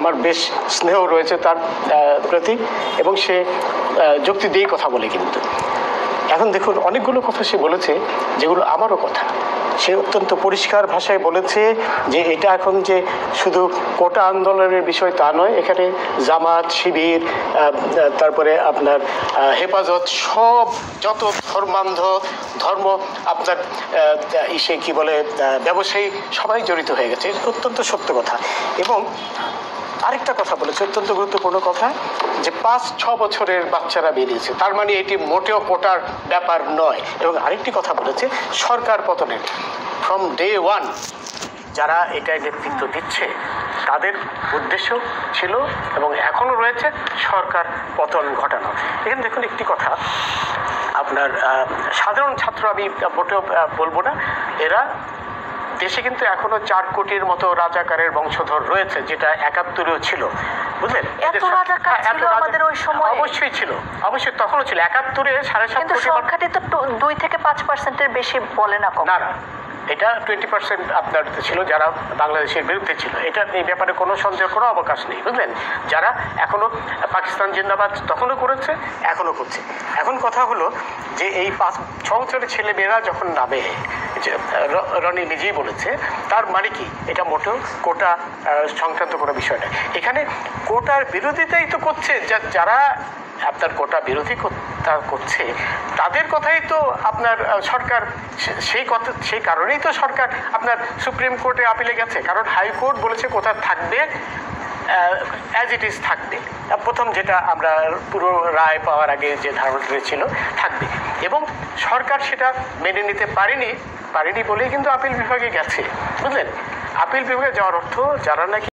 আমার বেশ স্নেহ রয়েছে তার প্রতি, এবং সে যুক্তি দিয়েই কথা বলে। কিন্তু এখন দেখুন, অনেকগুলো কথা সে বলেছে যেগুলো আমারও কথা। সে অত্যন্ত পরিষ্কার ভাষায় বলেছে যে এটা এখন যে শুধু কোটা আন্দোলনের বিষয় তা নয়, এখানে জামাত, শিবির, তারপরে আপনার হেফাজত, সব যত ধর্ম আপনার সে কি বলে ব্যবসায়ী সবাই জড়িত হয়ে গেছে। অত্যন্ত সত্য কথা। এবং আরেকটা কথা বলেছে, অত্যন্ত গুরুত্বপূর্ণ কথা, যে 5-6 বছরের বাচ্চারা বেরিয়েছে, তার মানে এটি মোটেও কোটার ব্যাপার নয়। এবং আরেকটি কথা বলেছে, সরকার পতনের ফ্রম ডে ওয়ান যারা এটাই নেতৃত্ব দিচ্ছে তাদের উদ্দেশ্য ছিল এবং এখনো রয়েছে সরকার পতন ঘটানো। এখানে দেখুন একটি কথা, আপনার সাধারণ ছাত্র আমি মোটেও বলবো না, এরা দেশে কিন্তু এখনো 4 কোটির মতো রাজাকারের বংশধর রয়েছে, যেটা 71-এও ছিল, বুঝলেন? অবশ্যই ছিল, অবশ্যই তখনও ছিল। 71-এ 7.5 কোটি সংখ্যাটি তো 2 থেকে 5%-এর বেশি বলে না। না, এটা 20% আপনার ছিল যারা বাংলাদেশের বিরুদ্ধে ছিল। এটা এই ব্যাপারে কোনো সন্দেহ, কোনো অবকাশ নেই, বুঝলেন? যারা এখনো পাকিস্তান জিন্দাবাদ তখনও করেছে, এখনো করছে। এখন কথা হলো যে এই 5-6 বছরের ছেলেমেয়েরা যখন নামে, রনি নিজেই বলেছে, তার মানে কি এটা মোটেও কোটা সংক্রান্ত কোনো বিষয় নয়। এখানে কোটার বিরোধিতাই তো করছে যারা আপনার কোটা বিরোধী করছে, তাদের কথাই তো আপনার সরকার, সেই কারণেই তো সরকার আপনার সুপ্রিম কোর্টে আপিলে গেছে। কারণ হাইকোর্ট বলেছে কোটা থাকবে, অ্যাজ ইট ইজ থাকবে। প্রথম যেটা আমরা পুরো রায় পাওয়ার আগে যে ধারণাটা ছিল থাকবে, এবং সরকার সেটা মেনে নিতে পারেনি বলেই কিন্তু আপিল বিভাগে গেছে, বুঝলেন? আপিল বিভাগে যাওয়ার অর্থ যারা নাকি